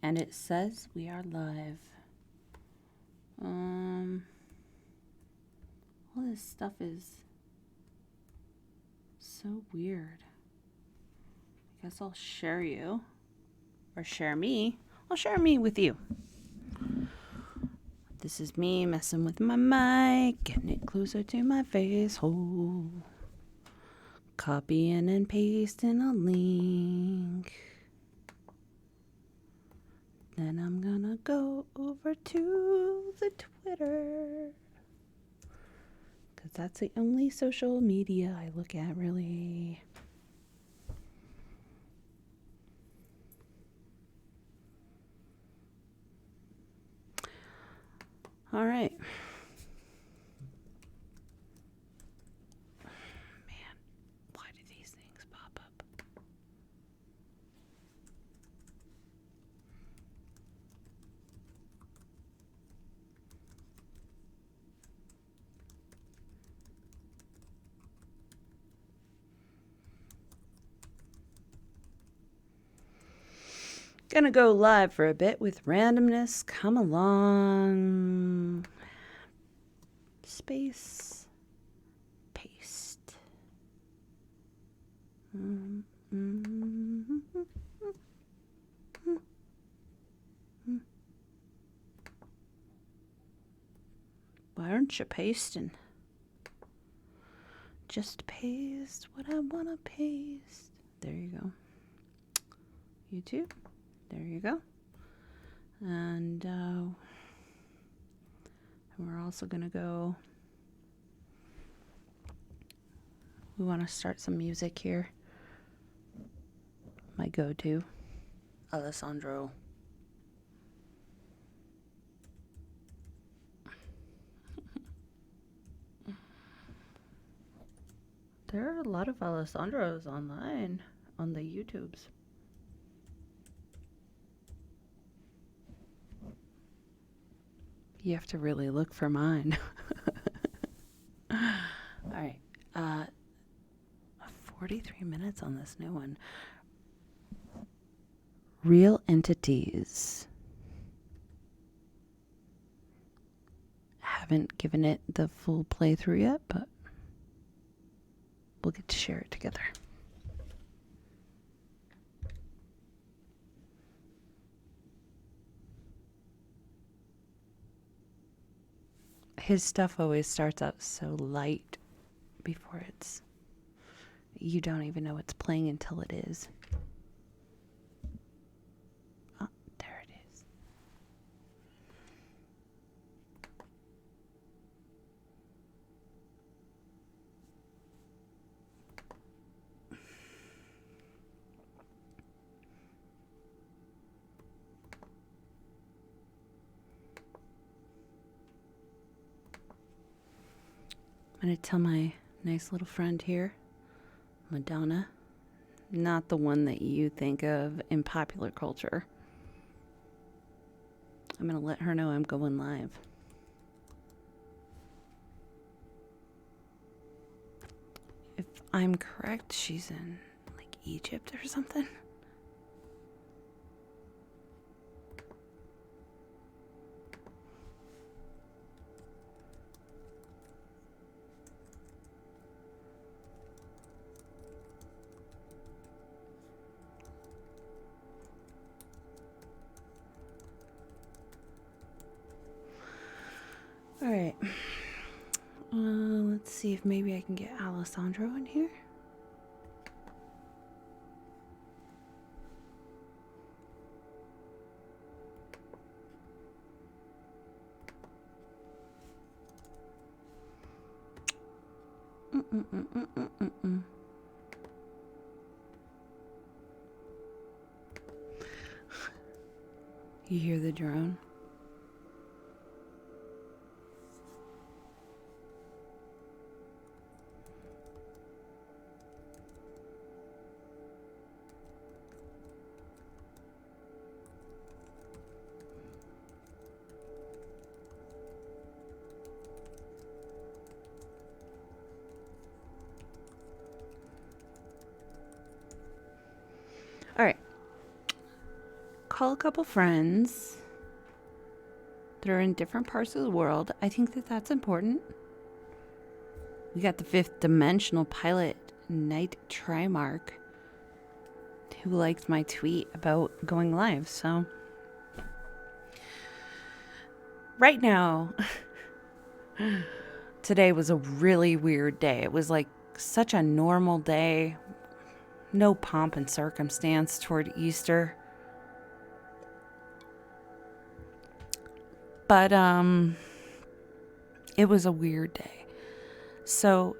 And it says we are live. All this stuff is so weird. I guess I'll share you. Or share me. I'll share me with you. This is me messing with my mic, getting it closer to my face hole. Copying and pasting a link. Then I'm gonna go over to the Twitter. Because that's the only social media I look at, really. All right. Man, why do these things pop up? Gonna go live for a bit with randomness. Come along. Space. Paste. Why aren't you pasting? Just paste what I want to paste. There you go. YouTube. There you go. And we're also going to go. We want to start some music here. My go-to. Alessandro. There are a lot of Alessandros online on the YouTubes. You have to really look for mine. All right. 43 minutes on this new one. Real entities. Haven't given it the full playthrough yet, but we'll get to share it together. His stuff always starts out so light before you don't even know it's playing until it is. Oh, there it is. I'm going to tell my nice little friend here, Madonna, not the one that you think of in popular culture. I'm going to let her know I'm going live. If I'm correct, she's in like Egypt or something. All right. Let's see if maybe I can get Alessandro in here. You hear the drone? call a couple friends that are in different parts of the world. I think that that's important. We got the fifth dimensional pilot, Night Trimark, who liked my tweet about going live. So right now, today was a really weird day. It was like such a normal day. No pomp and circumstance toward Easter. But it was a weird day. So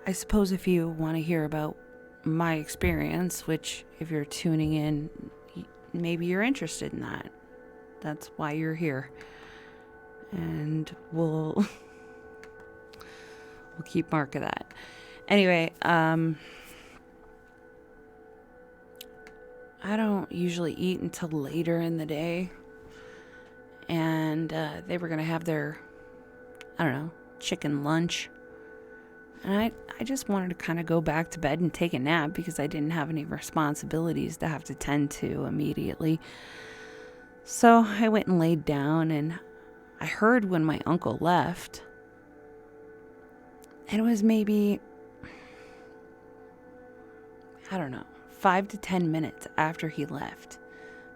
I suppose if you want to hear about my experience, which if you're tuning in, maybe you're interested in that. That's why you're here. And we'll keep mark of that. Anyway, I don't usually eat until later in the day. And they were going to have their, chicken lunch. And I just wanted to kind of go back to bed and take a nap because I didn't have any responsibilities to have to tend to immediately. So I went and laid down, and I heard when my uncle left. And it was maybe, 5 to 10 minutes after he left.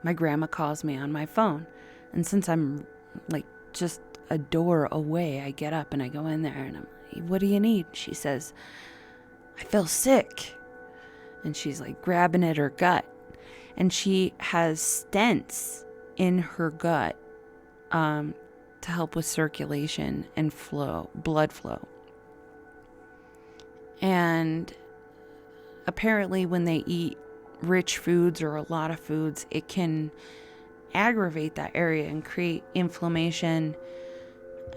My grandma calls me on my phone. And since I'm like just a door away, I get up and I go in there and I'm like, what do you need? She says, I feel sick. And she's like grabbing at her gut. And she has stents in her gut to help with circulation and blood flow. And apparently when they eat rich foods or a lot of foods, it can aggravate that area and create inflammation,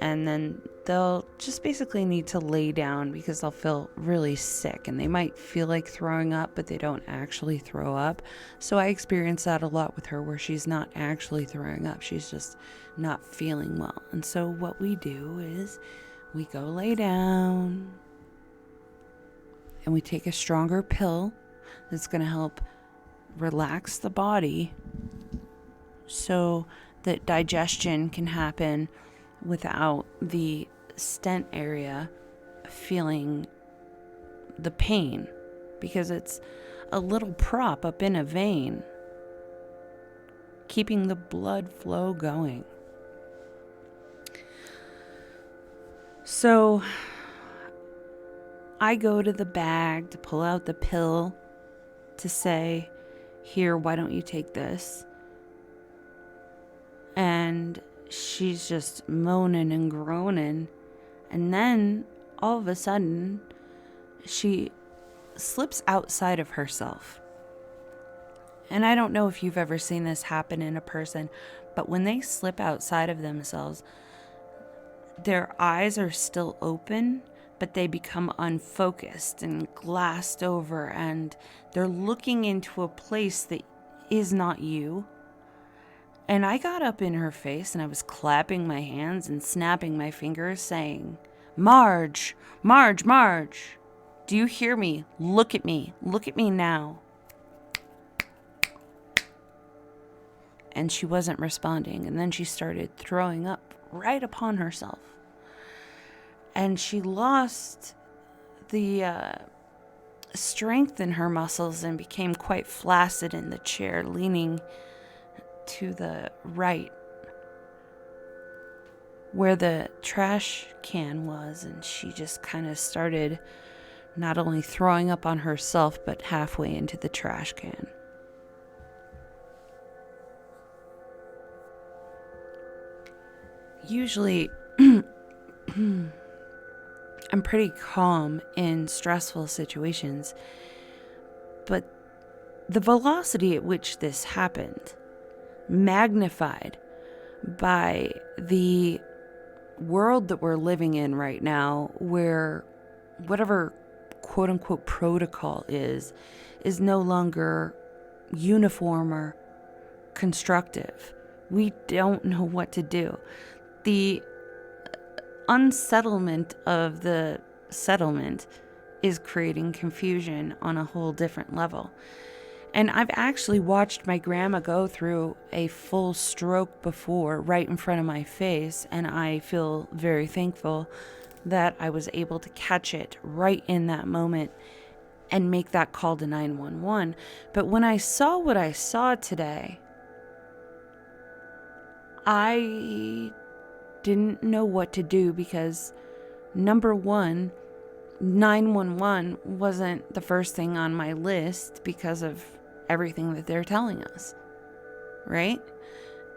and then they'll just basically need to lay down because they'll feel really sick and they might feel like throwing up, but they don't actually throw up. So I experience that a lot with her, where she's not actually throwing up, she's just not feeling well. And so what we do is we go lay down and we take a stronger pill that's going to help relax the body so that digestion can happen without the stent area feeling the pain, because it's a little prop up in a vein keeping the blood flow going. So I go to the bag to pull out the pill to say, here, why don't you take this? And she's just moaning and groaning. And then all of a sudden, she slips outside of herself. And I don't know if you've ever seen this happen in a person, but when they slip outside of themselves, their eyes are still open, but they become unfocused and glassed over, and they're looking into a place that is not you. And I got up in her face and I was clapping my hands and snapping my fingers saying, Marge, Marge, Marge, do you hear me? Look at me now. And she wasn't responding. And then she started throwing up right upon herself. And she lost the strength in her muscles and became quite flaccid in the chair, leaning to the right where the trash can was. And she just kind of started not only throwing up on herself, but halfway into the trash can. Usually I'm pretty calm in stressful situations, but the velocity at which this happened, magnified by the world that we're living in right now, where whatever quote unquote protocol is no longer uniform or constructive. We don't know what to do. The unsettlement of the settlement is creating confusion on a whole different level. And I've actually watched my grandma go through a full stroke before, right in front of my face, and I feel very thankful that I was able to catch it right in that moment and make that call to 911. But when I saw what I saw today, I didn't know what to do because, number one, 911 wasn't the first thing on my list because of everything that they're telling us, right?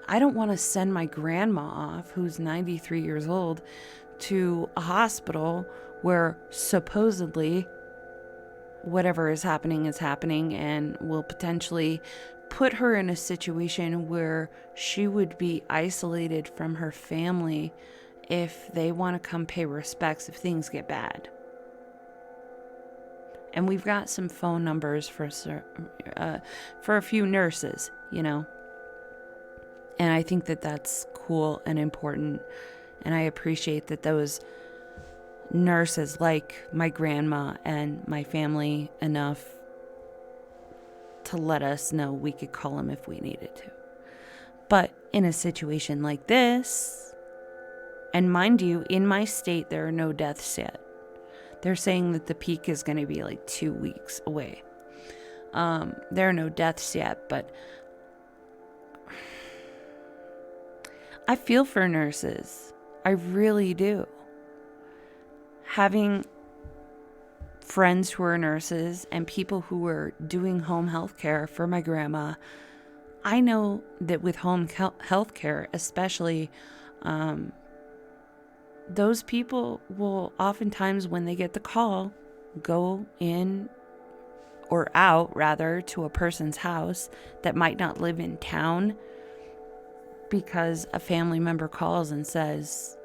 I don't want to send my grandma off, who's 93 years old, to a hospital where supposedly whatever is happening and will potentially put her in a situation where she would be isolated from her family if they want to come pay respects if things get bad. And we've got some phone numbers for a few nurses, you know. And I think that that's cool and important. And I appreciate that those nurses like my grandma and my family enough to let us know we could call them if we needed to. But in a situation like this, and mind you, in my state, there are no deaths yet. They're saying that the peak is going to be like 2 weeks away. There are no deaths yet, but I feel for nurses. I really do. Having friends who are nurses and people who are doing home health care for my grandma, I know that with home health care, especially, those people will oftentimes, when they get the call, go in or out, rather, to a person's house that might not live in town because a family member calls and says,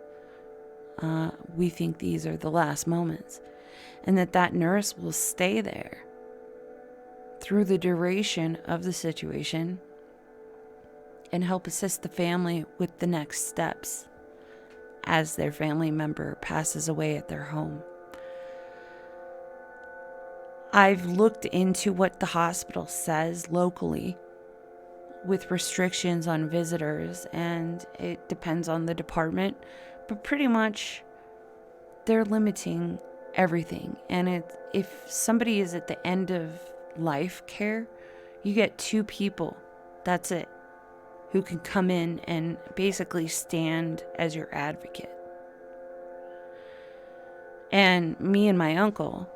we think these are the last moments. And that nurse will stay there through the duration of the situation and help assist the family with the next steps as their family member passes away at their home. I've looked into what the hospital says locally with restrictions on visitors, and it depends on the department, but pretty much they're limiting everything. And if somebody is at the end of life care, you get 2 people, that's it, who can come in and basically stand as your advocate. And me and my uncle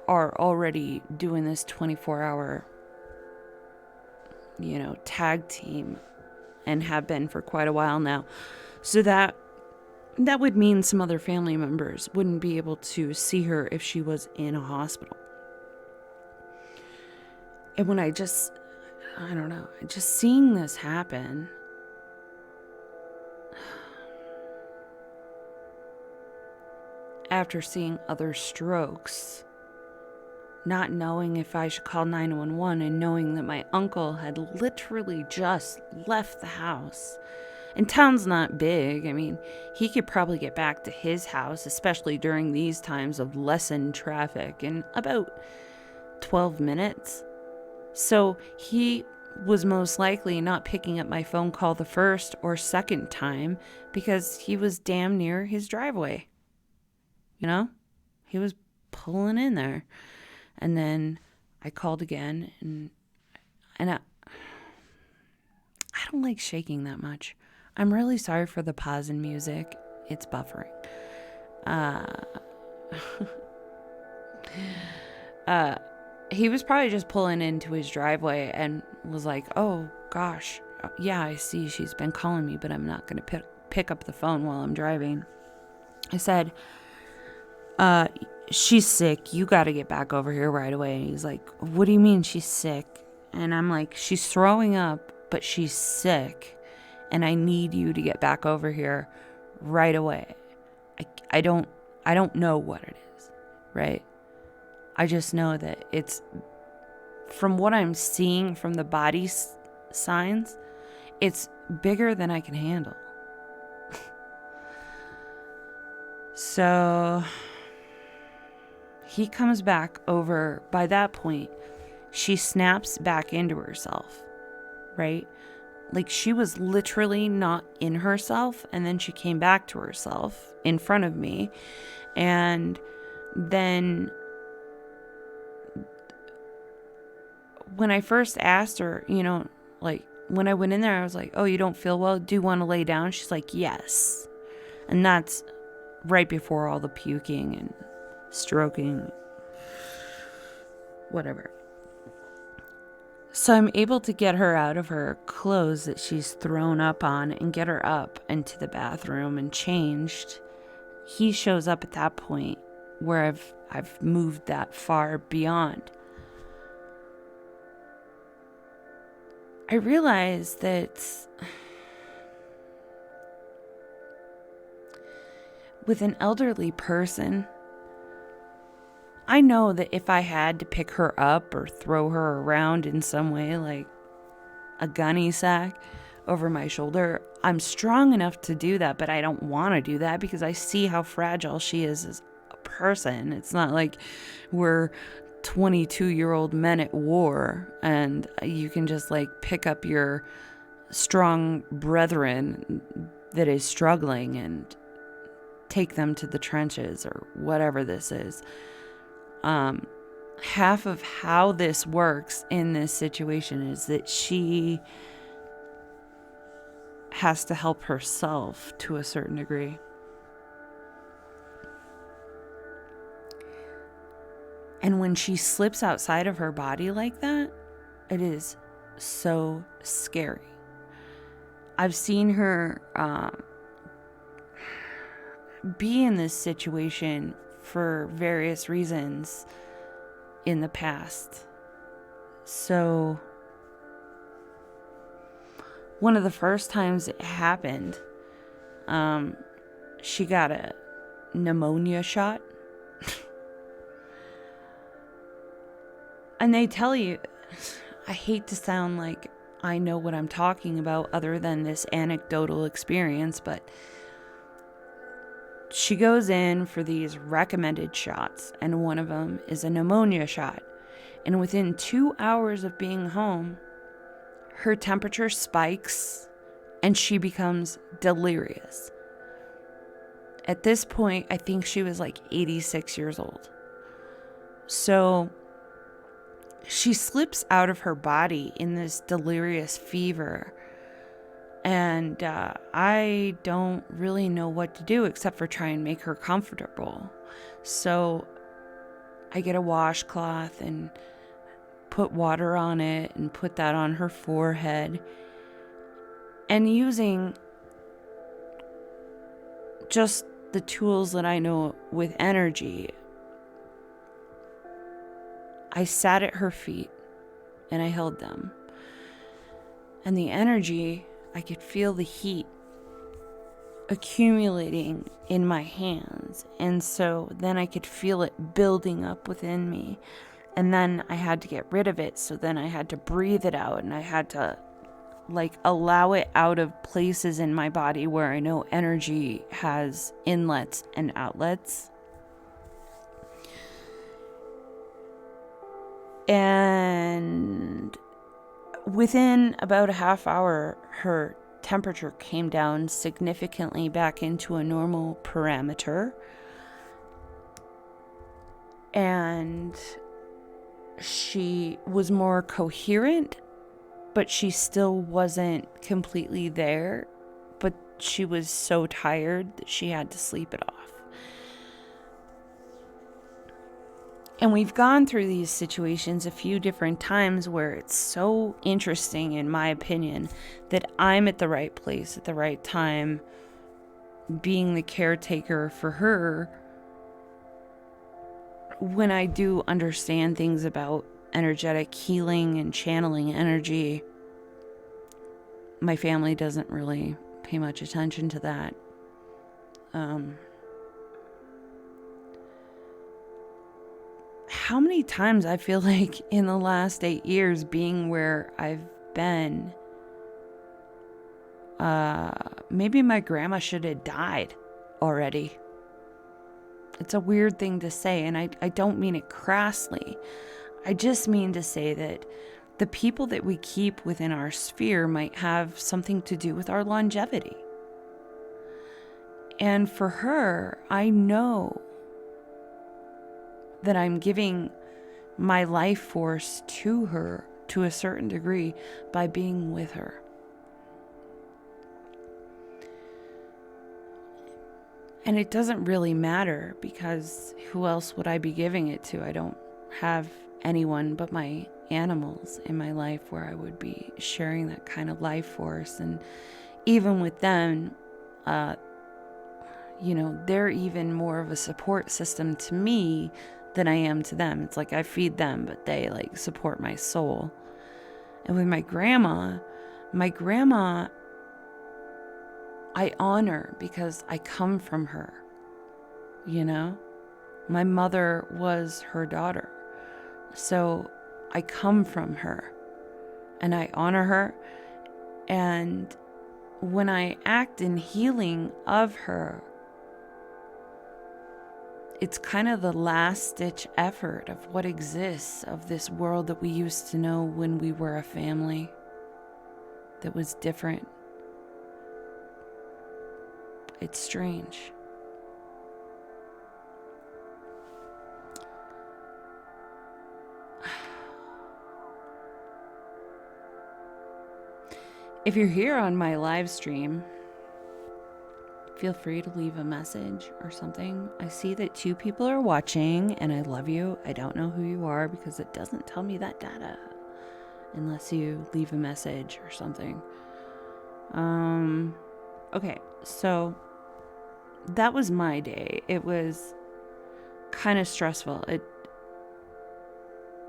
are already doing this 24-hour, tag team, and have been for quite a while now. So that would mean some other family members wouldn't be able to see her if she was in a hospital. And when just seeing this happen, after seeing other strokes, not knowing if I should call 911, and knowing that my uncle had literally just left the house. And town's not big. I mean, he could probably get back to his house, especially during these times of lessened traffic, in about 12 minutes. So he was most likely not picking up my phone call the first or second time because he was damn near his driveway. He was pulling in there. And then I called again, and I don't like shaking that much. I'm really sorry for the pause in music. It's buffering. He was probably just pulling into his driveway and was like, oh gosh, yeah, I see she's been calling me, but I'm not going to pick up the phone while I'm driving. I said, she's sick. You got to get back over here right away. And he's like, what do you mean she's sick? And I'm like, she's throwing up, but she's sick. And I need you to get back over here right away. I don't know what it is, right? I just know that it's, from what I'm seeing from the body signs, it's bigger than I can handle. So he comes back over. By that point, she snaps back into herself, right? Like, she was literally not in herself, and then she came back to herself in front of me. And then when I first asked her, like, when I went in there, I was like, oh, you don't feel well? Do you want to lay down? She's like, yes. And that's right before all the puking and stroking, whatever. So I'm able to get her out of her clothes that she's thrown up on and get her up into the bathroom and changed. He shows up at that point where I've moved that far beyond. I realized that with an elderly person, I know that if I had to pick her up or throw her around in some way, like a gunny sack over my shoulder, I'm strong enough to do that, but I don't want to do that because I see how fragile she is as a person. It's not like we're 22-year-old men at war and you can just like pick up your strong brethren that is struggling and take them to the trenches or whatever this is. Half of how this works in this situation is that she has to help herself to a certain degree. And when she slips outside of her body like that, it is so scary. I've seen her be in this situation for various reasons in the past. So one of the first times it happened, she got a pneumonia shot. And they tell you, I hate to sound like I know what I'm talking about other than this anecdotal experience, but she goes in for these recommended shots, and one of them is a pneumonia shot. And within 2 hours of being home, her temperature spikes and she becomes delirious. At this point, I think she was like 86 years old. So she slips out of her body in this delirious fever. And I don't really know what to do except for try and make her comfortable. So I get a washcloth and put water on it and put that on her forehead. And using just the tools that I know with energy, I sat at her feet and I held them. And the energy, I could feel the heat accumulating in my hands. And so then I could feel it building up within me. And then I had to get rid of it. So then I had to breathe it out. And I had to allow it out of places in my body where I know energy has inlets and outlets. And within about a half hour, her temperature came down significantly back into a normal parameter. And she was more coherent, but she still wasn't completely there. But she was so tired that she had to sleep it off. And we've gone through these situations a few different times where it's so interesting, in my opinion, that I'm at the right place at the right time, being the caretaker for her, when I do understand things about energetic healing and channeling energy. My family doesn't really pay much attention to that. How many times I feel like in the last 8 years being where I've been, maybe my grandma should have died already. It's a weird thing to say, and I don't mean it crassly. I just mean to say that the people that we keep within our sphere might have something to do with our longevity. And for her, I know that I'm giving my life force to her to a certain degree by being with her. And it doesn't really matter, because who else would I be giving it to? I don't have anyone but my animals in my life where I would be sharing that kind of life force. And even with them, they're even more of a support system to me than I am to them. It's like I feed them, but they like support my soul. And with my grandma, I honor because I come from her, My mother was her daughter. So I come from her and I honor her. And when I act in healing of her, it's kind of the last ditch effort of what exists of this world that we used to know when we were a family that was different. It's strange. If you're here on my live stream, feel free to leave a message or something. I see that 2 people are watching, and I love you. I don't know who you are because it doesn't tell me that data unless you leave a message or something. Okay, so that was my day. It was kind of stressful.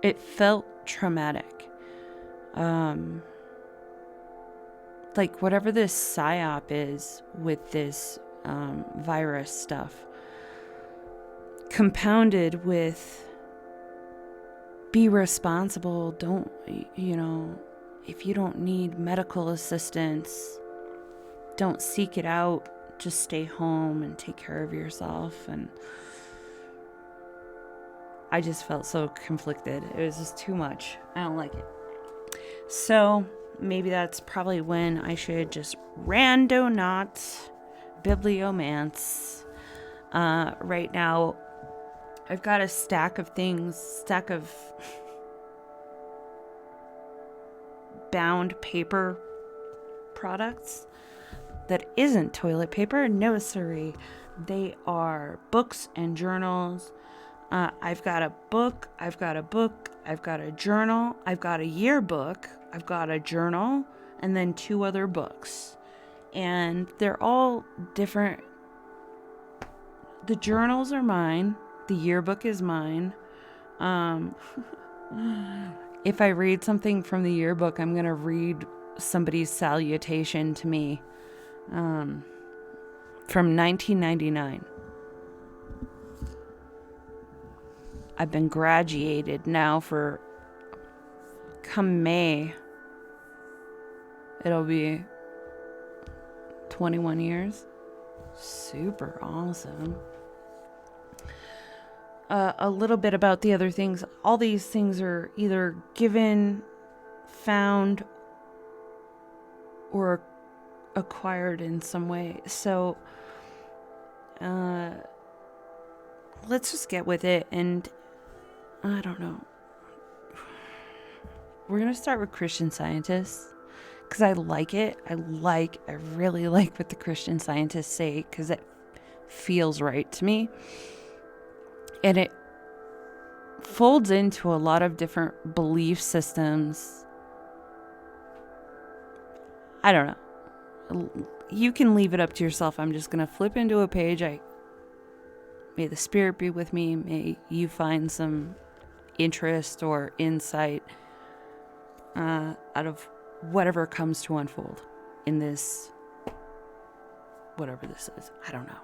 It felt traumatic. Like whatever this psyop is with this virus stuff, compounded with be responsible, if you don't need medical assistance, don't seek it out, just stay home and take care of yourself. And I just felt so conflicted. It was just too much. I don't like it. So maybe that's probably when I should just not bibliomance. Right now, I've got a stack of bound paper products that isn't toilet paper. No, siree. They are books and journals. I've got a book, I've got a journal, I've got a yearbook, I've got a journal, and then 2 other books. And they're all different. The journals are mine. The yearbook is mine. If I read something from the yearbook, I'm going to read somebody's salutation to me from 1999. I've been graduated now for, come May, it'll be 21 years. Super awesome. A little bit about the other things. All these things are either given, found, or acquired in some way. So, let's just get with it. And I don't know. We're going to start with Christian Scientists because I like it. I really like what the Christian Scientists say because it feels right to me. And it folds into a lot of different belief systems. I don't know. You can leave it up to yourself. I'm just going to flip into a page. May the Spirit be with me. May you find some interest or insight out of whatever comes to unfold in this, whatever this is. I don't know.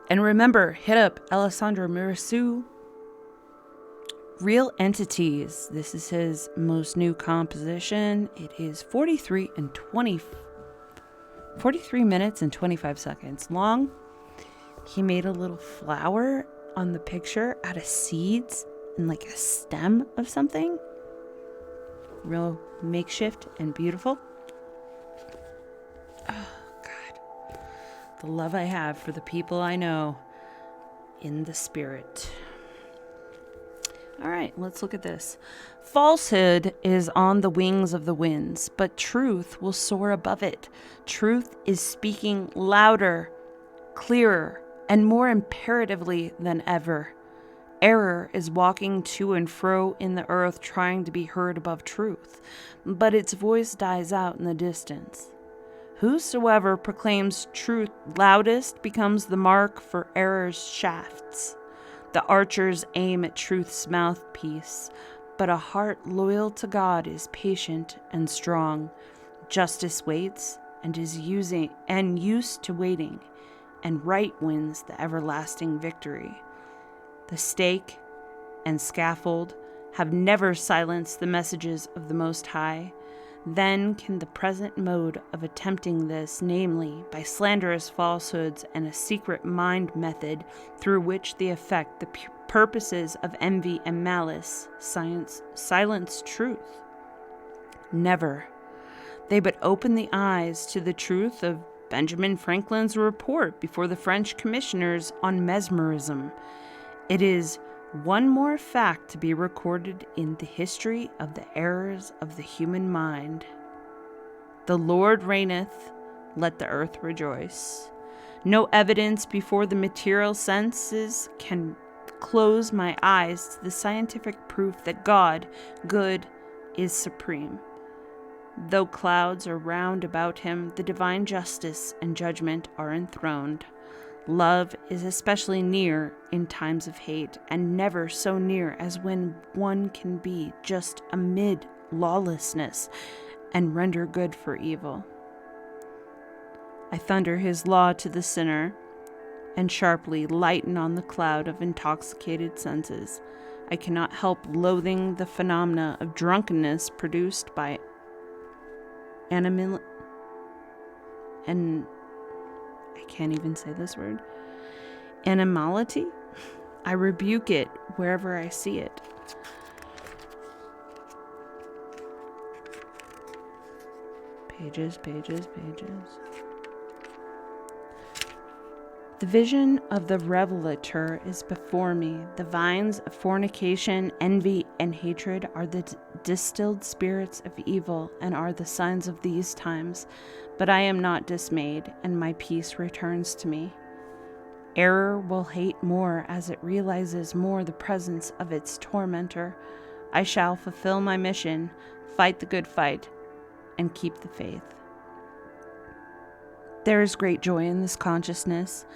And remember, hit up Alessandro Mirasu, Real Entities. This is his most new composition. It is 43 minutes and 25 seconds long. he made a little flower on the picture out of seeds and like a stem of something. Real makeshift and beautiful. Oh, God. The love I have for the people I know in the spirit. All right, let's look at this. Falsehood is on the wings of the winds, but truth will soar above it. Truth is speaking louder, clearer, and more imperatively than ever. Error is walking to and fro in the earth trying to be heard above truth, but its voice dies out in the distance. Whosoever proclaims truth loudest becomes the mark for error's shafts. The archers aim at truth's mouthpiece, but a heart loyal to God is patient and strong. Justice waits and is used to waiting, and right wins the everlasting victory. The stake and scaffold have never silenced the messages of the Most High. Then can the present mode of attempting this, namely by slanderous falsehoods and a secret mind method through which they affect the purposes of envy and malice, silence truth? Never. They but open the eyes to the truth of Benjamin Franklin's report before the French commissioners on mesmerism. It is one more fact to be recorded in the history of the errors of the human mind. The Lord reigneth, let the earth rejoice. No evidence before the material senses can close my eyes to the scientific proof that God, good, is supreme. Though clouds are round about him, the divine justice and judgment are enthroned. Love is especially near in times of hate, and never so near as when one can be just amid lawlessness and render good for evil. I thunder his law to the sinner, and sharply lighten on the cloud of intoxicated senses. I cannot help loathing the phenomena of drunkenness produced by I can't even say this word. Animality? I rebuke it wherever I see it. Pages, pages, pages. The vision of the revelator is before me. The vines of fornication, envy, and hatred are the distilled spirits of evil and are the signs of these times. But I am not dismayed, and my peace returns to me. Error will hate more as it realizes more the presence of its tormentor. I shall fulfill my mission, fight the good fight, and keep the faith. There is great joy in this consciousness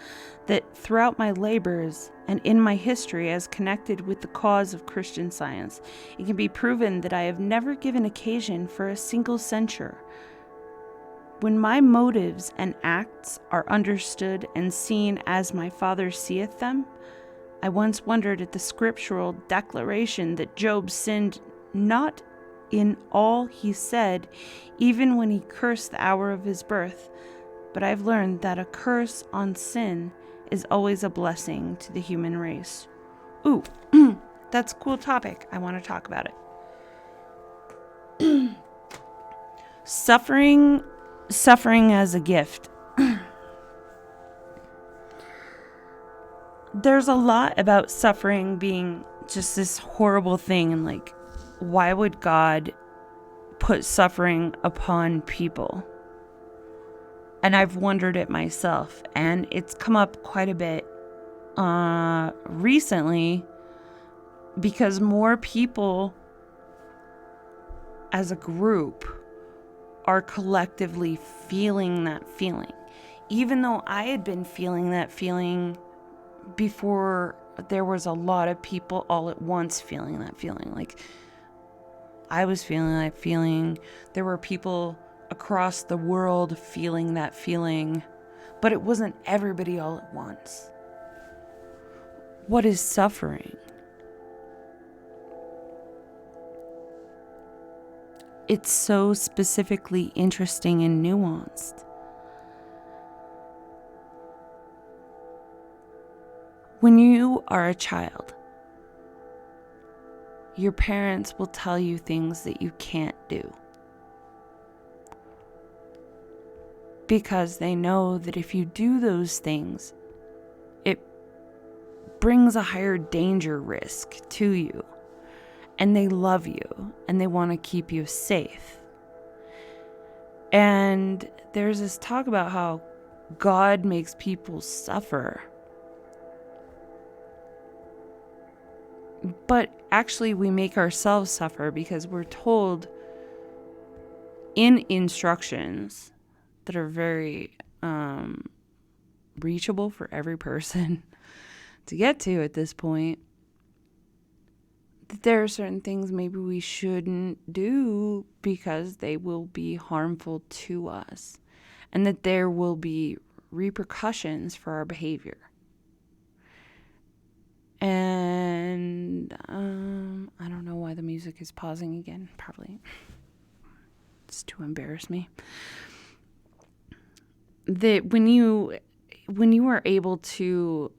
that throughout my labors and in my history as connected with the cause of Christian Science, it can be proven that I have never given occasion for a single censure. When my motives and acts are understood and seen as my Father seeth them, I once wondered at the scriptural declaration that Job sinned not in all he said, even when he cursed the hour of his birth. But I've learned that a curse on sin is always a blessing to the human race. Ooh, that's a cool topic. I want to talk about it. Suffering as a gift. There's a lot about suffering being just this horrible thing, and like, why would God put suffering upon people? And I've wondered it myself, and it's come up quite a bit recently because more people as a group are collectively feeling that feeling. Even though I had been feeling that feeling before, there was a lot of people all at once feeling that feeling. Like, I was feeling that feeling. There were people across the world feeling that feeling, but it wasn't everybody all at once. What is suffering? It's so specifically interesting and nuanced. When you are a child, your parents will tell you things that you can't do, because they know that if you do those things, it brings a higher danger risk to you. And they love you and they want to keep you safe. And there's this talk about how God makes people suffer. But actually, we make ourselves suffer, because we're told in instructions that are very reachable for every person to get to at this point, that there are certain things maybe we shouldn't do because they will be harmful to us, and that there will be repercussions for our behavior. And I don't know why the music is pausing again. Probably it's to embarrass me. That when you are able to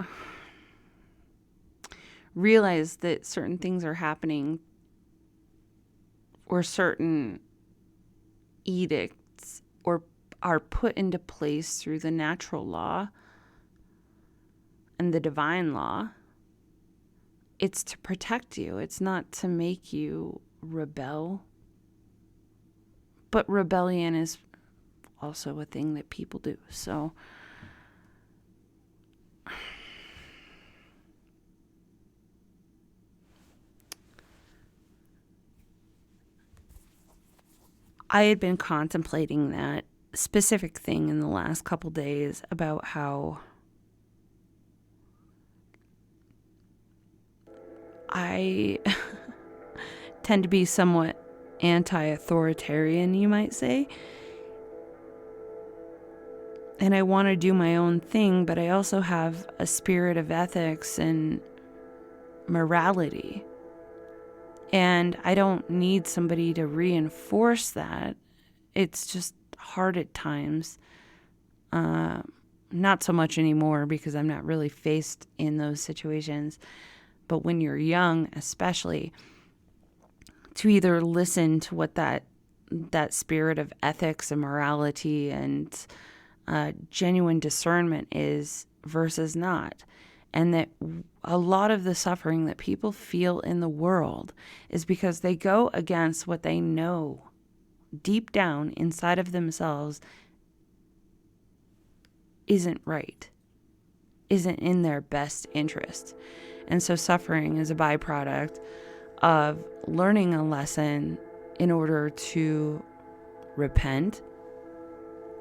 realize that certain things are happening, or certain edicts or are put into place through the natural law and the divine law, it's to protect you. It's not to make you rebel. But rebellion is also a thing that people do. So I had been contemplating that specific thing in the last couple days about how I tend to be somewhat anti-authoritarian, you might say. And I want to do my own thing, but I also have a spirit of ethics and morality. And I don't need somebody to reinforce that. It's just hard at times. Not so much anymore, because I'm not really faced in those situations. But when you're young, especially, to either listen to what that spirit of ethics and morality and genuine discernment is versus not. And that a lot of the suffering that people feel in the world is because they go against what they know deep down inside of themselves isn't right, isn't in their best interest. And so suffering is a byproduct of learning a lesson in order to repent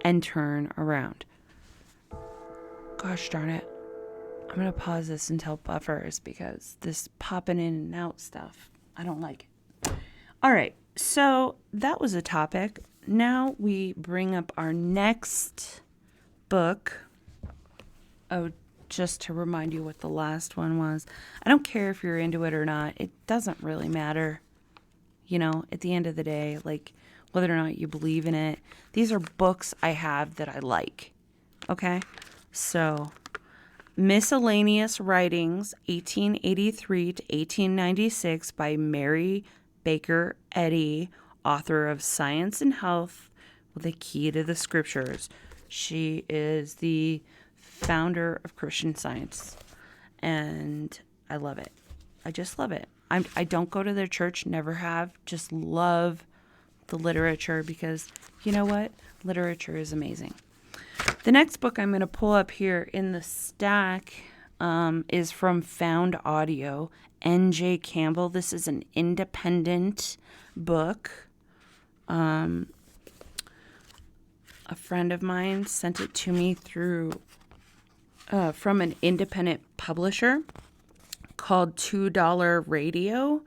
and turn around. Gosh darn it. I'm going to pause this until buffers, because this popping in and out stuff, I don't like it. All right. So that was a topic. Now we bring up our next book. Oh, just to remind you what the last one was. I don't care if you're into it or not. It doesn't really matter. You know, at the end of the day, like whether or not you believe in it. These are books I have that I like. Okay? So, Miscellaneous Writings, 1883 to 1896 by Mary Baker Eddy, author of Science and Health with a Key to the Scriptures. She is the founder of Christian Science, and I love it. I just love it. I don't go to their church, never have, just love the literature, because you know what? Literature is amazing. The next book I'm going to pull up here in the stack is from Found Audio, N.J. Campbell. This is an independent book. A friend of mine sent it to me through from an independent publisher called $2 Radio.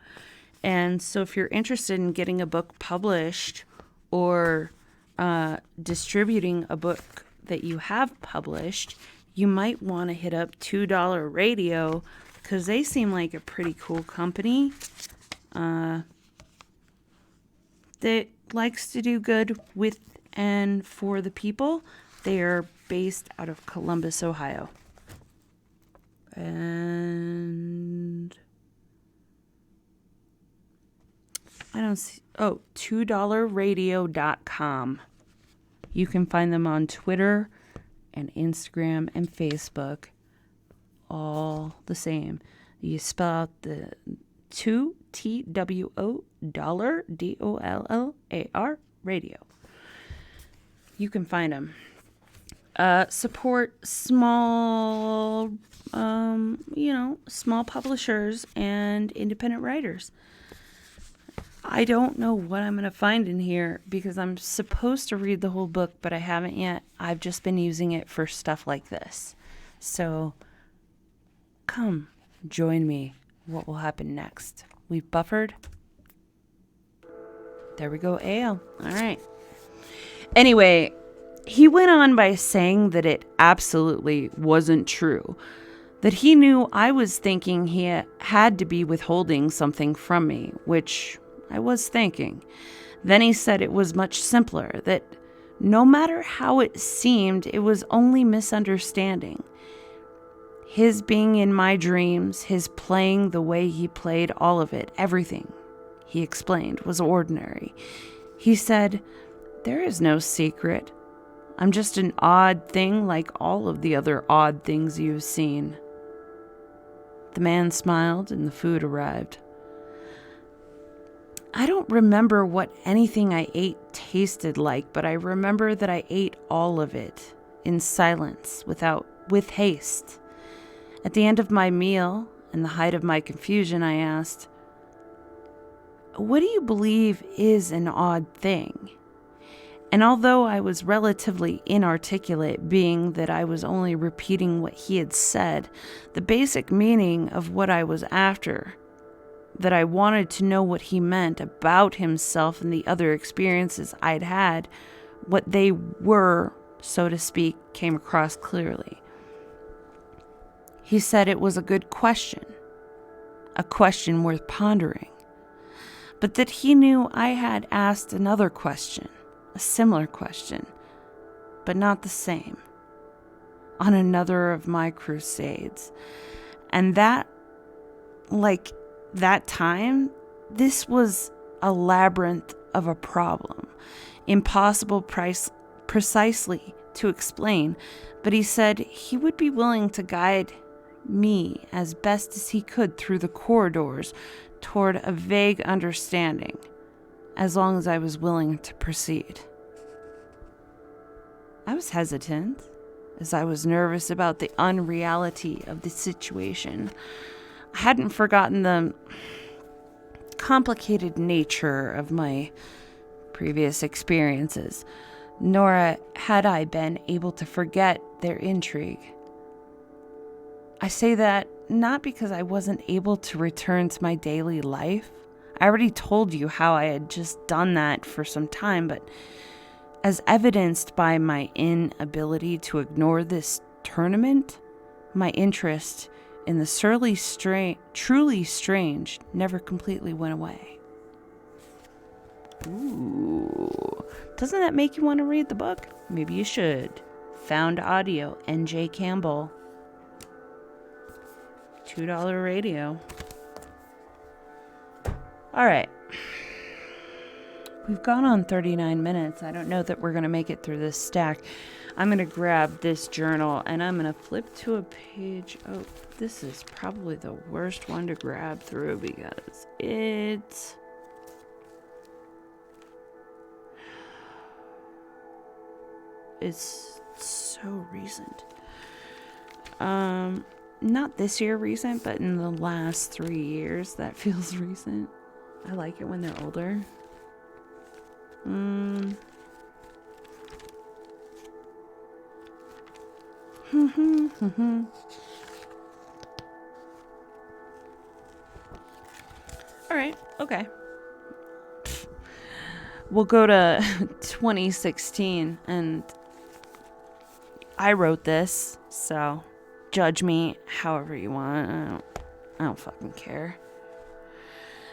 And so if you're interested in getting a book published or distributing a book that you have published, you might want to hit up $2 Radio, because they seem like a pretty cool company that likes to do good with and for the people. They are based out of Columbus, Ohio. And I don't see. Oh, $2radio.com. You can find them on Twitter and Instagram and Facebook. All the same. You spell out the 2TWO dollar DOLLAR radio. You can find them. Support small, small publishers and independent writers. I don't know what I'm going to find in here because I'm supposed to read the whole book, but I haven't yet. I've just been using it for stuff like this. So come join me. What will happen next? We've buffered. There we go, Ale. All right. Anyway, he went on by saying that it absolutely wasn't true. That he knew I was thinking he had to be withholding something from me, which I was thinking. Then he said it was much simpler, that no matter how it seemed, it was only misunderstanding. His being in my dreams, his playing the way he played, all of it, everything, he explained, was ordinary. He said, "There is no secret. I'm just an odd thing like all of the other odd things you've seen." The man smiled and the food arrived. I don't remember what anything I ate tasted like, but I remember that I ate all of it in silence, with haste. At the end of my meal, in the height of my confusion, I asked, "What do you believe is an odd thing?" And although I was relatively inarticulate, being that I was only repeating what he had said, the basic meaning of what I was after, that I wanted to know what he meant about himself and the other experiences I'd had, what they were, so to speak, came across clearly. He said it was a good question, a question worth pondering, but that he knew I had asked another question, a similar question, but not the same, on another of my crusades, and that, like that time, this was a labyrinth of a problem, impossible precisely to explain, but he said he would be willing to guide me as best as he could through the corridors toward a vague understanding, as long as I was willing to proceed. I was hesitant, as I was nervous about the unreality of the situation. I hadn't forgotten the complicated nature of my previous experiences, nor had I been able to forget their intrigue. I say that not because I wasn't able to return to my daily life. I already told you how I had just done that for some time, but as evidenced by my inability to ignore this tournament, my interest in the truly strange never completely went away. Ooh. Doesn't that make you want to read the book? Maybe you should. Found audio, N.J. Campbell. $2 radio. All right. We've gone on 39 minutes. I don't know that we're going to make it through this stack. I'm going to grab this journal and I'm going to flip to a page. Oh, this is probably the worst one to grab through because it's so recent. Not this year recent, but in the last 3 years, that feels recent. I like it when they're older. All right, okay. We'll go to 2016, and I wrote this, so judge me however you want. I don't fucking care.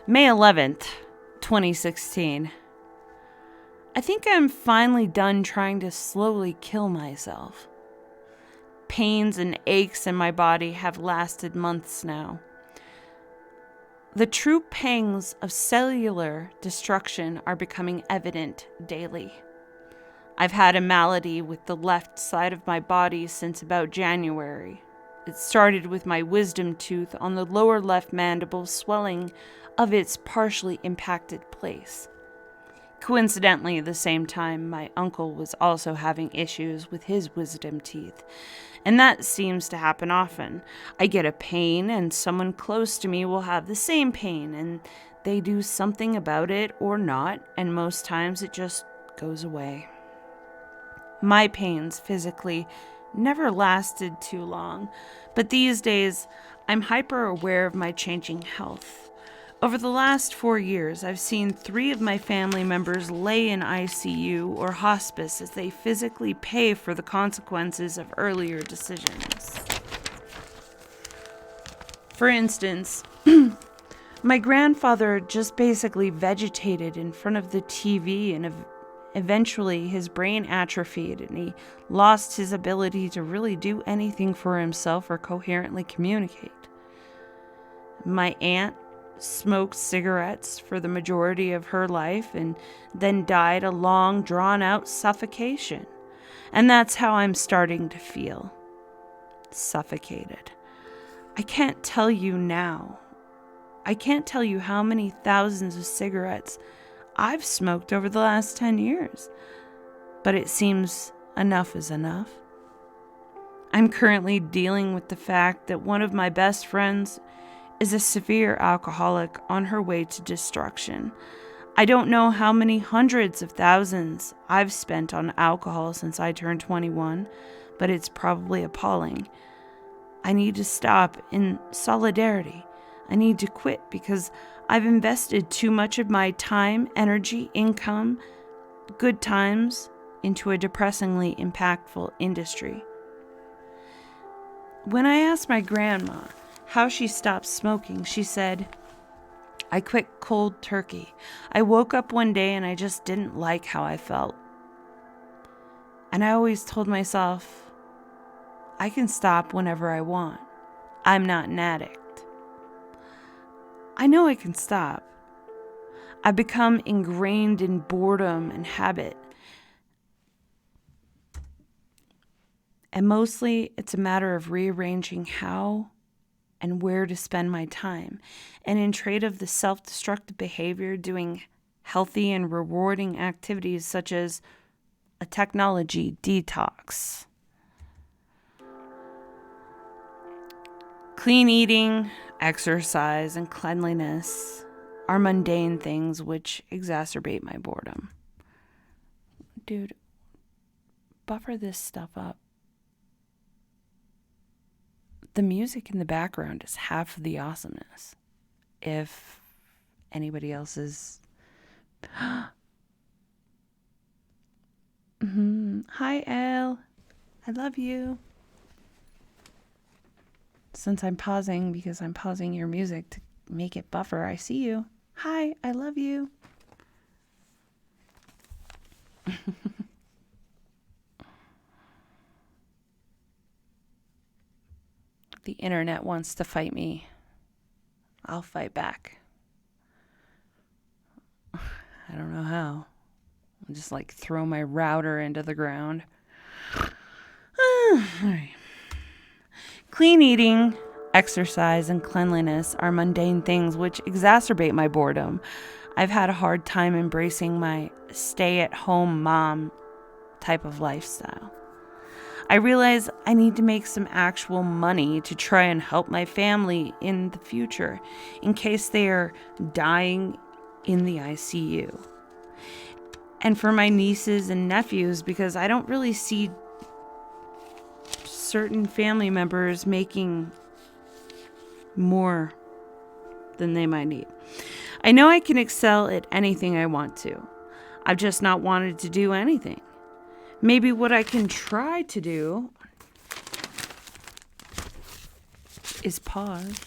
May 11th, 2016. I think I'm finally done trying to slowly kill myself. pains and aches in my body have lasted months now. The true pangs of cellular destruction are becoming evident daily. I've had a malady with the left side of my body since about January. It started with my wisdom tooth on the lower left mandible swelling of its partially impacted place. Coincidentally, at the same time, my uncle was also having issues with his wisdom teeth, and that seems to happen often. I get a pain, and someone close to me will have the same pain, and they do something about it or not, and most times it just goes away. My pains physically never lasted too long, but these days I'm hyper aware of my changing health. Over the last 4 years, I've seen 3 of my family members lay in ICU or hospice as they physically pay for the consequences of earlier decisions. For instance, my grandfather just basically vegetated in front of the TV, and eventually his brain atrophied and he lost his ability to really do anything for himself or coherently communicate. My aunt smoked cigarettes for the majority of her life and then died a long, drawn-out suffocation. And that's how I'm starting to feel. Suffocated. I can't tell you now. I can't tell you how many thousands of cigarettes I've smoked over the last 10 years. But it seems enough is enough. I'm currently dealing with the fact that one of my best friends is a severe alcoholic on her way to destruction. I don't know how many hundreds of thousands I've spent on alcohol since I turned 21, but it's probably appalling. I need to stop in solidarity. I need to quit because I've invested too much of my time, energy, income, good times into a depressingly impactful industry. When I asked my grandma how she stopped smoking, she said, "I quit cold turkey. I woke up one day and I just didn't like how I felt. And I always told myself, I can stop whenever I want. I'm not an addict. I know I can stop. I've become ingrained in boredom and habit. And mostly it's a matter of rearranging how and where to spend my time. And in trade of the self-destructive behavior, doing healthy and rewarding activities such as a technology detox. Clean eating, exercise, and cleanliness are mundane things which exacerbate my boredom." Dude, buffer this stuff up. The music in the background is half of the awesomeness. If anybody else is... Hi, Elle. I love you. Since I'm pausing, because I'm pausing your music to make it buffer, I see you. Hi, I love you. The internet wants to fight me. I'll fight back. I don't know how. I'll just throw my router into the ground. All right. Clean eating, exercise, and cleanliness are mundane things which exacerbate my boredom. I've had a hard time embracing my stay-at-home mom type of lifestyle. I realize I need to make some actual money to try and help my family in the future in case they are dying in the ICU. And for my nieces and nephews, because I don't really see certain family members making more than they might need. I know I can excel at anything I want to. I've just not wanted to do anything. Maybe what I can try to do is pause.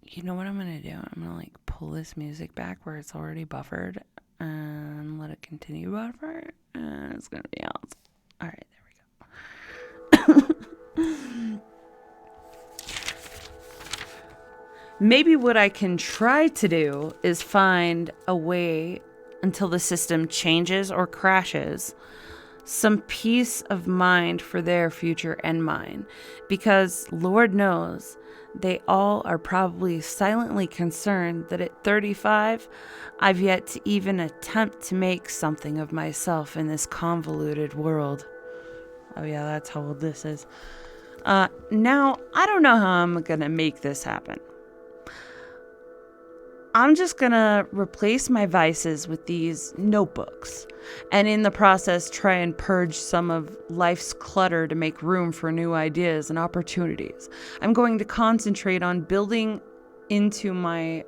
You know what I'm going to do? I'm going to pull this music back where it's already buffered and let it continue. continue Spotify. It's going to be out. All right, there we go. Maybe what I can try to do is find a way until the system changes or crashes, some peace of mind for their future and mine, because Lord knows they all are probably silently concerned that at 35, I've yet to even attempt to make something of myself in this convoluted world. Oh yeah, that's how old this is. Now, I don't know how I'm gonna make this happen. I'm just gonna replace my vices with these notebooks, and in the process try and purge some of life's clutter to make room for new ideas and opportunities. I'm going to concentrate on building onto my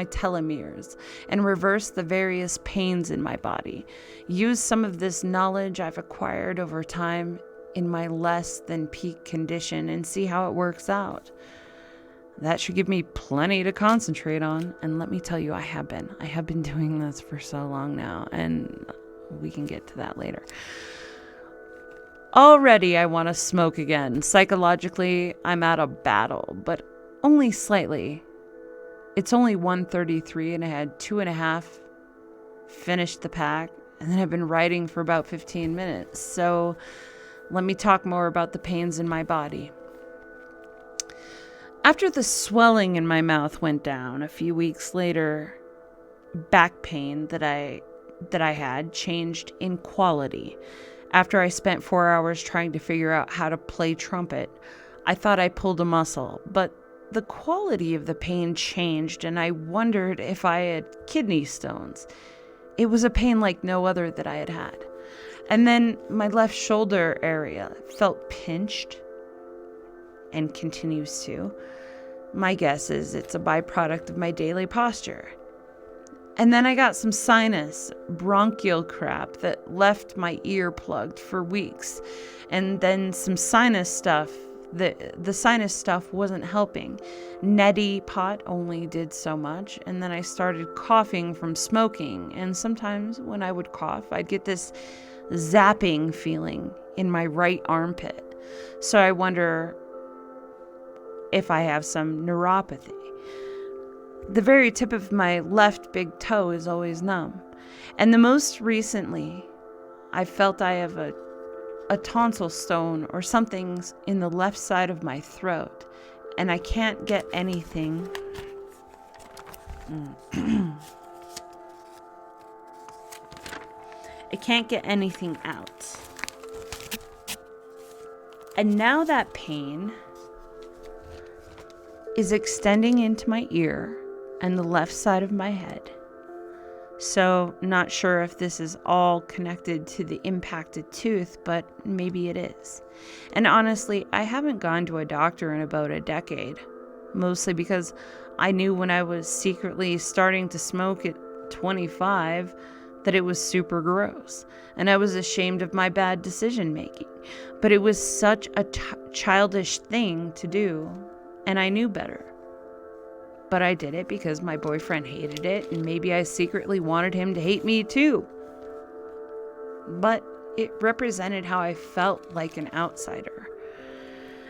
telomeres and reverse the various pains in my body. Use some of this knowledge I've acquired over time in my less than peak condition and see how it works out. That should give me plenty to concentrate on. And let me tell you, I have been doing this for so long now, and we can get to that later. Already I want to smoke again. Psychologically, I'm at a battle, but only slightly. It's only 1:33 and I had 2.5 finished the pack, and then I've been writing for about 15 minutes. So let me talk more about the pains in my body. After the swelling in my mouth went down, a few weeks later, back pain that I had changed in quality. After I spent 4 hours trying to figure out how to play trumpet, I thought I pulled a muscle, but the quality of the pain changed, and I wondered if I had kidney stones. It was a pain like no other that I had had. And then my left shoulder area felt pinched and continues to. My guess is it's a byproduct of my daily posture. And then I got some sinus, bronchial crap that left my ear plugged for weeks. And then some sinus stuff. The sinus stuff wasn't helping. Neti pot only did so much. And then I started coughing from smoking. And sometimes when I would cough, I'd get this zapping feeling in my right armpit. So I wonder if I have some neuropathy. The very tip of my left big toe is always numb. And the most recently, I felt I have a tonsil stone or something's in the left side of my throat, and I can't get anything. I can't get anything out. And now that pain is extending into my ear and the left side of my head. So, not sure if this is all connected to the impacted tooth, but maybe it is. And honestly, I haven't gone to a doctor in about a decade, mostly because I knew when I was secretly starting to smoke at 25 that it was super gross, and I was ashamed of my bad decision making. But it was such a childish thing to do, and I knew better. But I did it because my boyfriend hated it, and maybe I secretly wanted him to hate me too. But it represented how I felt like an outsider.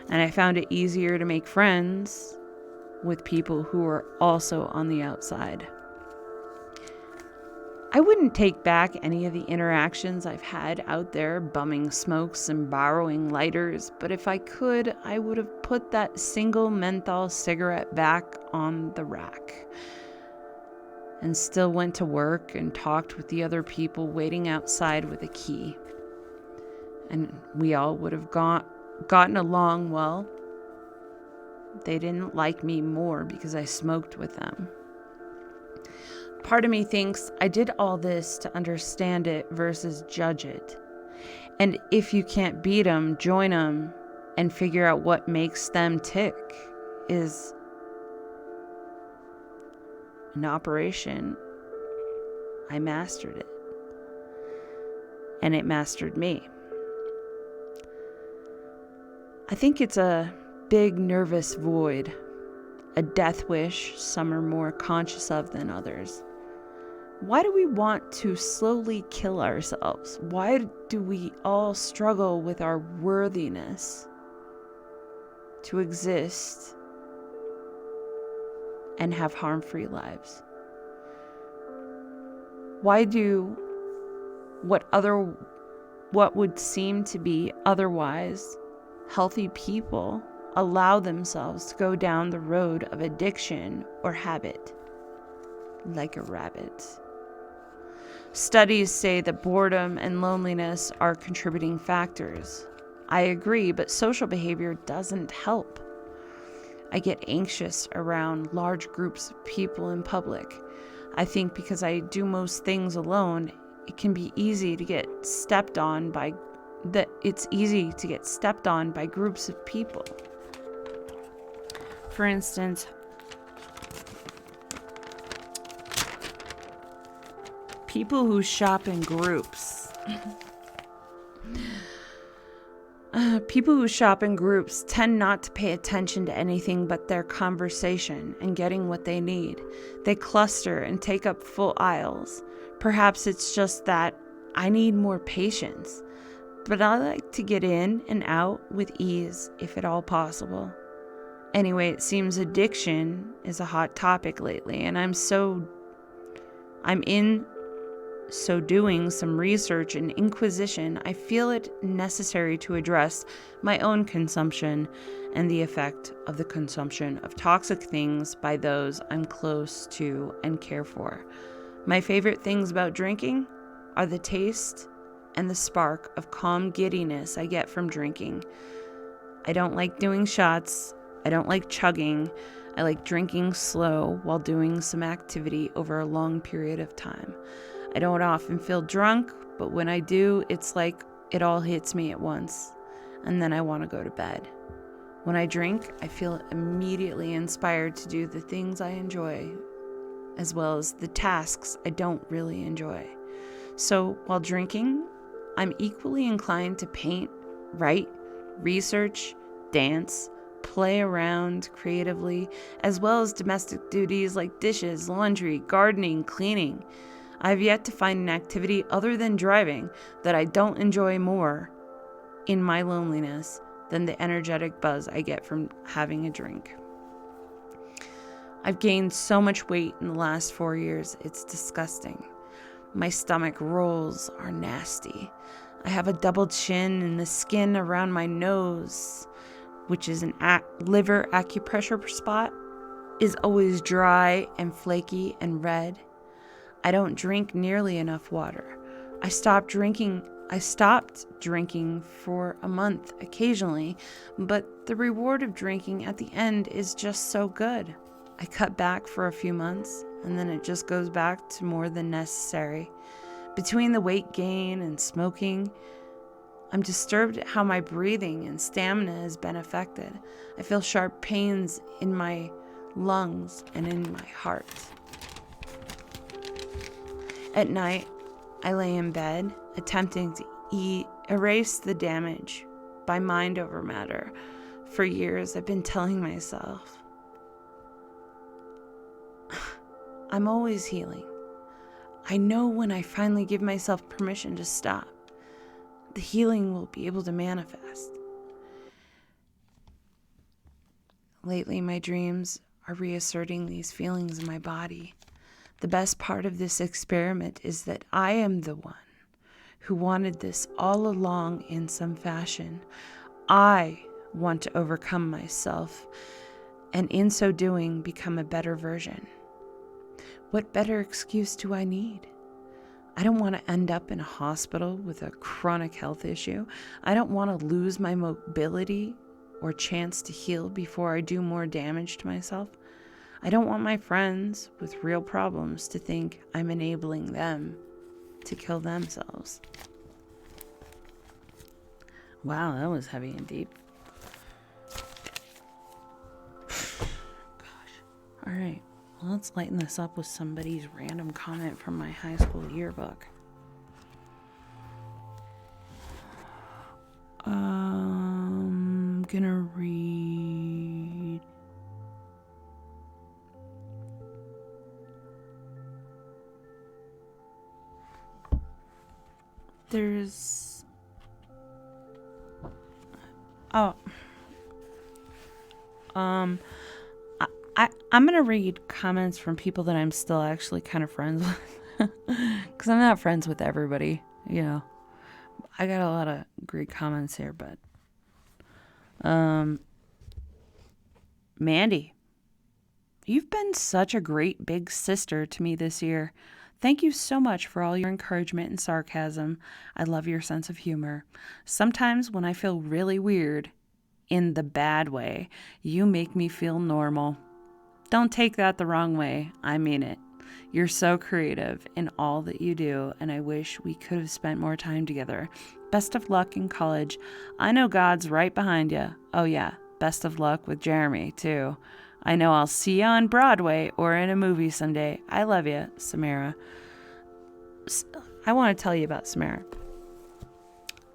And I found it easier to make friends with people who were also on the outside. I wouldn't take back any of the interactions I've had out there bumming smokes and borrowing lighters, but if I could, I would have put that single menthol cigarette back on the rack and still went to work and talked with the other people waiting outside with a key. And we all would have gotten along well. They didn't like me more because I smoked with them. Part of me thinks I did all this to understand it versus judge it. And if you can't beat them, join them and figure out what makes them tick is an operation. I mastered it. And it mastered me. I think it's a big nervous void, a death wish some are more conscious of than others. Why do we want to slowly kill ourselves? Why do we all struggle with our worthiness to exist and have harm-free lives? Why do what would seem to be otherwise healthy people allow themselves to go down the road of addiction or habit like a rabbit? Studies say that boredom and loneliness are contributing factors. I agree, but social behavior doesn't help. I get anxious around large groups of people in public. I think because I do most things alone, it can be easy to get stepped on by groups of people. For instance, people who shop in groups. People who shop in groups tend not to pay attention to anything but their conversation and getting what they need. They cluster and take up full aisles. Perhaps it's just that I need more patience, but I like to get in and out with ease if at all possible. Anyway, it seems addiction is a hot topic lately, and I'm doing some research and inquisition, I feel it necessary to address my own consumption and the effect of the consumption of toxic things by those I'm close to and care for. My favorite things about drinking are the taste and the spark of calm giddiness I get from drinking. I don't like doing shots. I don't like chugging. I like drinking slow while doing some activity over a long period of time. I don't often feel drunk, but when I do, it's like it all hits me at once, and then I want to go to bed. When I drink, I feel immediately inspired to do the things I enjoy, as well as the tasks I don't really enjoy. So while drinking, I'm equally inclined to paint, write, research, dance, play around creatively, as well as domestic duties like dishes, laundry, gardening, cleaning. I've yet to find an activity other than driving that I don't enjoy more in my loneliness than the energetic buzz I get from having a drink. I've gained so much weight in the last 4 years, it's disgusting. My stomach rolls are nasty. I have a double chin and the skin around my nose, which is an liver acupressure spot, is always dry and flaky and red. I don't drink nearly enough water. I stopped drinking for a month occasionally, but the reward of drinking at the end is just so good. I cut back for a few months, and then it just goes back to more than necessary. Between the weight gain and smoking, I'm disturbed at how my breathing and stamina has been affected. I feel sharp pains in my lungs and in my heart. At night, I lay in bed, attempting to erase the damage by mind over matter. For years, I've been telling myself, I'm always healing. I know when I finally give myself permission to stop, the healing will be able to manifest. Lately, my dreams are reasserting these feelings in my body. The best part of this experiment is that I am the one who wanted this all along in some fashion. I want to overcome myself, and in so doing, become a better version. What better excuse do I need? I don't want to end up in a hospital with a chronic health issue. I don't want to lose my mobility or chance to heal before I do more damage to myself. I don't want my friends with real problems to think I'm enabling them to kill themselves. Wow, that was heavy and deep. Gosh. All right, well, let's lighten this up with somebody's random comment from my high school yearbook. I'm gonna read... There's... Oh. I'm going to read comments from people that I'm still actually kind of friends with. Because I'm not friends with everybody, you know. I got a lot of great comments here, but... Mandy, you've been such a great big sister to me this year. Thank you so much for all your encouragement and sarcasm. I love your sense of humor. Sometimes when I feel really weird, in the bad way, you make me feel normal. Don't take that the wrong way. I mean it. You're so creative in all that you do, and I wish we could have spent more time together. Best of luck in college. I know God's right behind you. Oh yeah, best of luck with Jeremy, too. I know I'll see you on Broadway or in a movie someday. I love you, Samara. I want to tell you about Samara.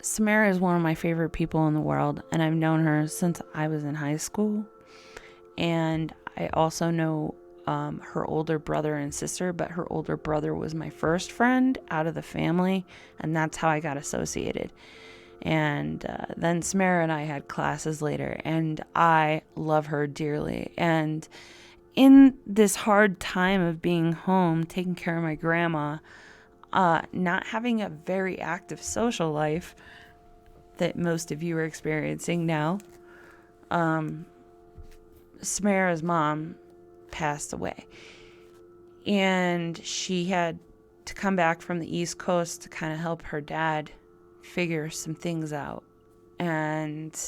Samara is one of my favorite people in the world, and I've known her since I was in high school. And I also know her older brother and sister, but her older brother was my first friend out of the family, and that's how I got associated. And then Samara and I had classes later, and I love her dearly. And in this hard time of being home, taking care of my grandma, not having a very active social life that most of you are experiencing now, Samara's mom passed away. And she had to come back from the East Coast to kind of help her dad figure some things out. And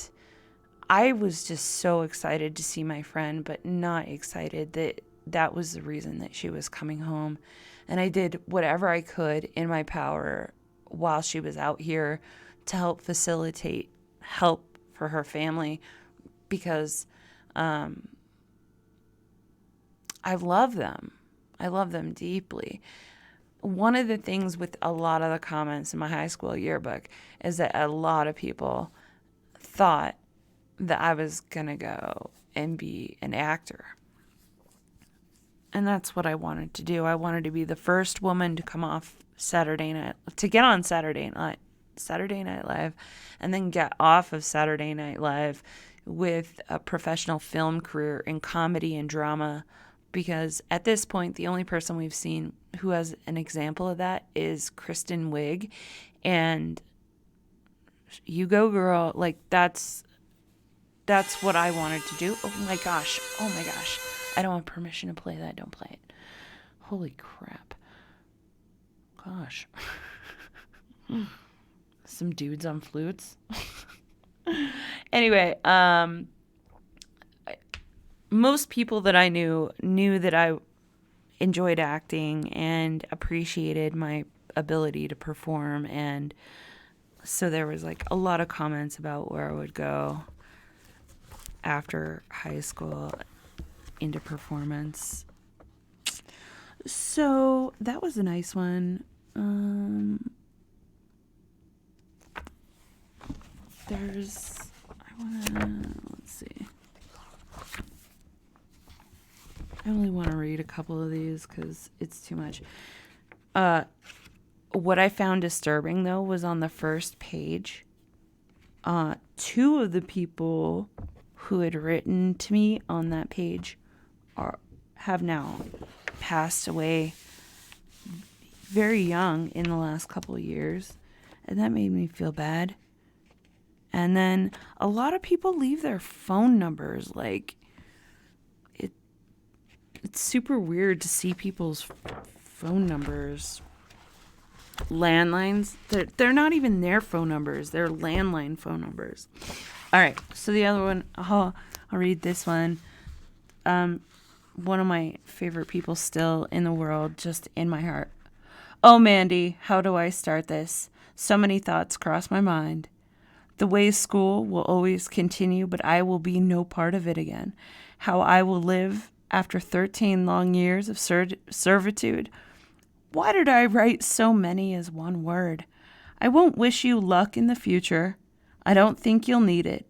I was just so excited to see my friend, but not excited that that was the reason that she was coming home. And I did whatever I could in my power while she was out here to help facilitate help for her family, because I love them. I love them deeply. One of the things with a lot of the comments in my high school yearbook is that a lot of people thought that I was going to go and be an actor. And that's what I wanted to do. I wanted to be the first woman to come off to get on Saturday Night Live, and then get off of Saturday Night Live with a professional film career in comedy and drama. Because at this point, the only person we've seen who has an example of that is Kristen Wiig. And you go, girl. Like, that's what I wanted to do. Oh my gosh. I don't have permission to play that. Don't play it. Holy crap. Gosh. Some dudes on flutes. Anyway, most people that I knew that I enjoyed acting and appreciated my ability to perform. And so there was like a lot of comments about where I would go after high school into performance. So that was a nice one. Let's see. I only want to read a couple of these because it's too much. What I found disturbing, though, was on the first page. Two of the people who had written to me on that page have now passed away very young in the last couple of years. And that made me feel bad. And then a lot of people leave their phone numbers. Like, it's super weird to see people's phone numbers. Landlines. They're not even their phone numbers. They're landline phone numbers. All right. So the other one, I'll read this one. One of my favorite people still in the world, just in my heart. Oh, Mandy, how do I start this? So many thoughts cross my mind. The way school will always continue, but I will be no part of it again. How I will live after 13 long years of servitude. Why did I write so many as one word? I won't wish you luck in the future. I don't think you'll need it.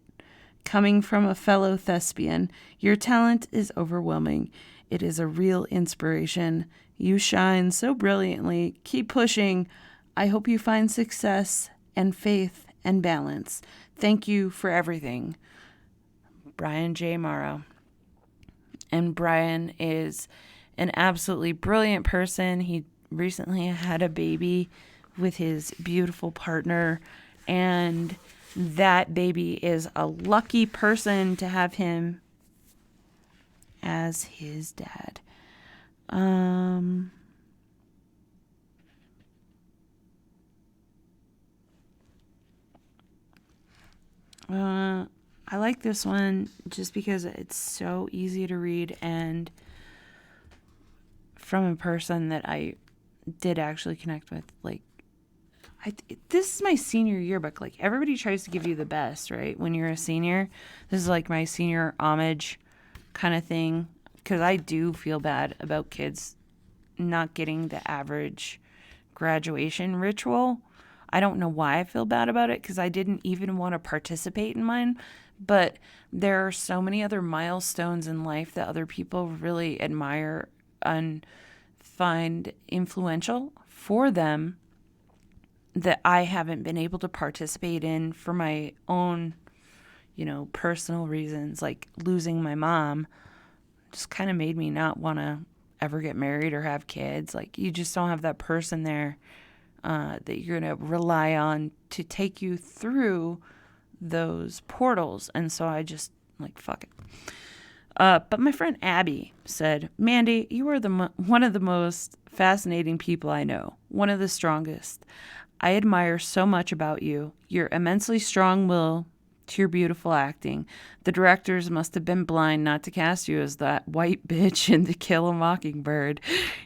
Coming from a fellow thespian, your talent is overwhelming. It is a real inspiration. You shine so brilliantly. Keep pushing. I hope you find success and faith and balance. Thank you for everything. Brian J. Morrow. And Brian is an absolutely brilliant person. He recently had a baby with his beautiful partner, and that baby is a lucky person to have him as his dad. I like this one just because it's so easy to read, and from a person that I did actually connect with. Like, this is my senior yearbook. Like, everybody tries to give you the best, right? When you're a senior, this is like my senior homage kind of thing, because I do feel bad about kids not getting the average graduation ritual. I don't know why I feel bad about it, because I didn't even want to participate in mine. But there are so many other milestones in life that other people really admire and find influential for them that I haven't been able to participate in for my own, personal reasons. Like losing my mom just kind of made me not want to ever get married or have kids. Like, you just don't have that person there that you're going to rely on to take you through those portals. And so I just fuck it. But my friend Abby said, Mandy, you are one of the most fascinating people I know, one of the strongest. I admire so much about you, your immensely strong will to your beautiful acting. The directors must have been blind not to cast you as that white bitch in To Kill a Mockingbird.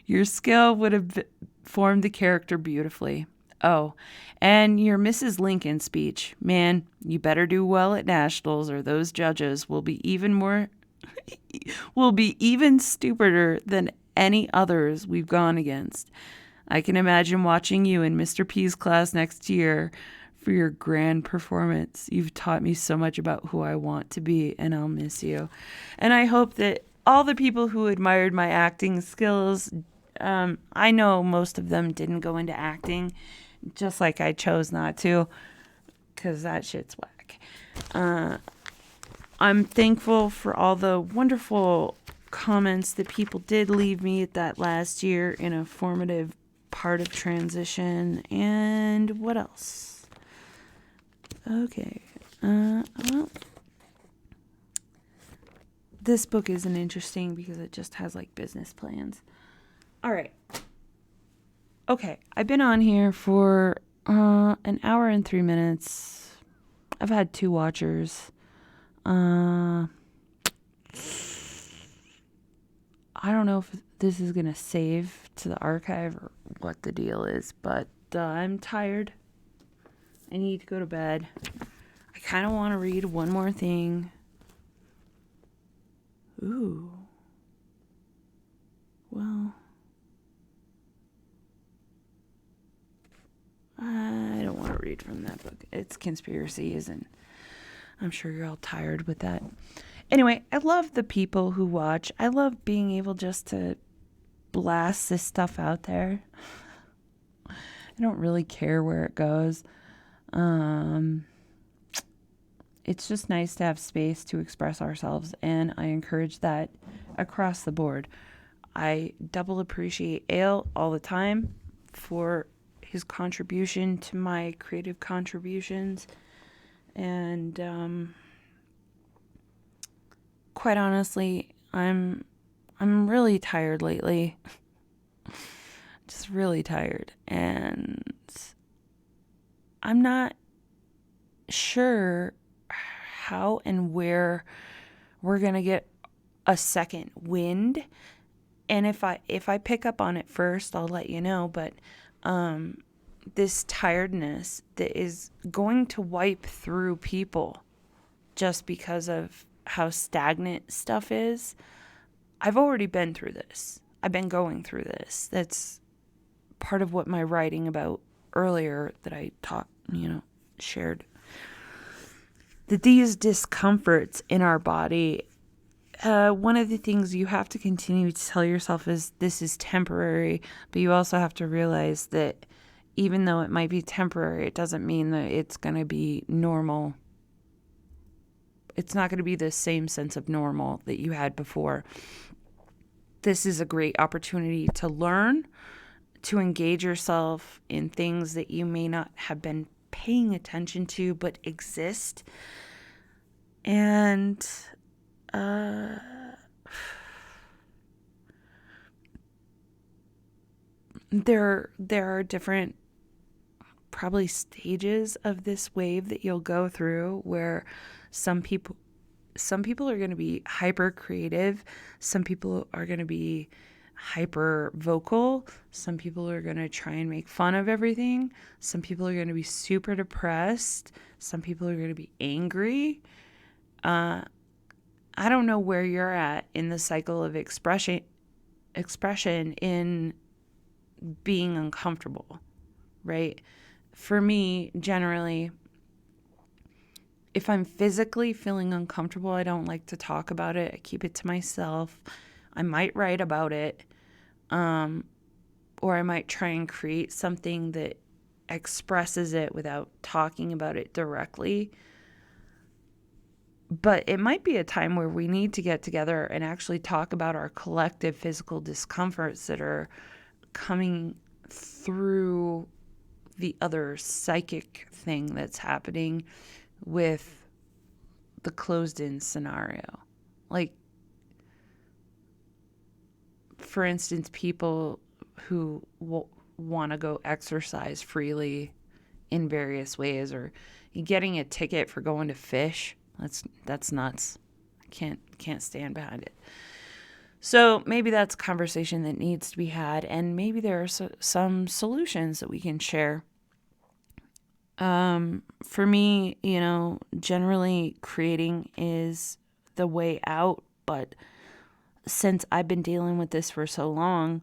Your skill would have formed the character beautifully. Oh, and your Mrs. Lincoln speech. Man, you better do well at nationals or those judges will be even stupider than any others we've gone against. I can imagine watching you in Mr. P's class next year for your grand performance. You've taught me so much about who I want to be, and I'll miss you. And I hope that all the people who admired my acting skills, I know most of them didn't go into acting, just like I chose not to, because that shit's whack. I'm thankful for all the wonderful comments that people did leave me at that last year in a formative part of transition. And what else? Okay. Well, this book isn't interesting because it just has business plans. All right. Okay. I've been on here for an hour and 3 minutes. I've had 2 watchers. I don't know if this is going to save to the archive or what the deal is, but I'm tired. I need to go to bed. I kind of want to read one more thing. Ooh. Well, I don't want to read from that book. It's conspiracy, isn't? I'm sure you're all tired with that. Anyway, I love the people who watch. I love being able just to blast this stuff out there. I don't really care where it goes. It's just nice to have space to express ourselves, and I encourage that across the board. I double appreciate Ale all the time for his contribution to my creative contributions, and quite honestly, I'm really tired lately. Just really tired, and I'm not sure how and where we're gonna get a second wind. And if I pick up on it first, I'll let you know. But this tiredness that is going to wipe through people just because of how stagnant stuff is. I've already been through this. I've been going through this. That's part of what my writing about earlier that I shared. That these discomforts in our body, one of the things you have to continue to tell yourself is this is temporary, but you also have to realize that even though it might be temporary, it doesn't mean that it's going to be normal. It's not going to be the same sense of normal that you had before. This is a great opportunity to learn, to engage yourself in things that you may not have been paying attention to but exist. And there are different probably stages of this wave that you'll go through, where some people are going to be hyper creative, some people are going to be hyper vocal, some people are going to try and make fun of everything, some people are going to be super depressed, some people are going to be angry. I don't know where you're at in the cycle of expression in being uncomfortable, right? For me, generally, if I'm physically feeling uncomfortable, I don't like to talk about it. I keep it to myself. I might write about it, or I might try and create something that expresses it without talking about it directly. But it might be a time where we need to get together and actually talk about our collective physical discomforts that are coming through the other psychic thing that's happening with the closed-in scenario. Like, for instance, people who want to go exercise freely in various ways, or getting a ticket for going to fish. That's nuts. I can't stand behind it. So maybe that's a conversation that needs to be had, and maybe there are some solutions that we can share. For me, generally creating is the way out, but since I've been dealing with this for so long,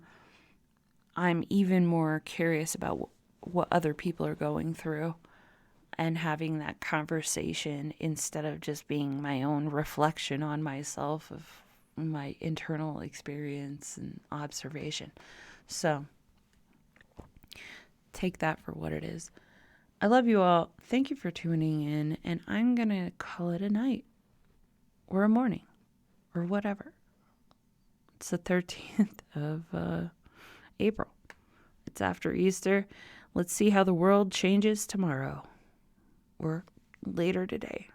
I'm even more curious about what other people are going through, and having that conversation instead of just being my own reflection on myself of my internal experience and observation. So take that for what it is. I love you all. Thank you for tuning in, and I'm going to call it a night or a morning or whatever. It's the 13th of April. It's after Easter. Let's see how the world changes tomorrow or later today.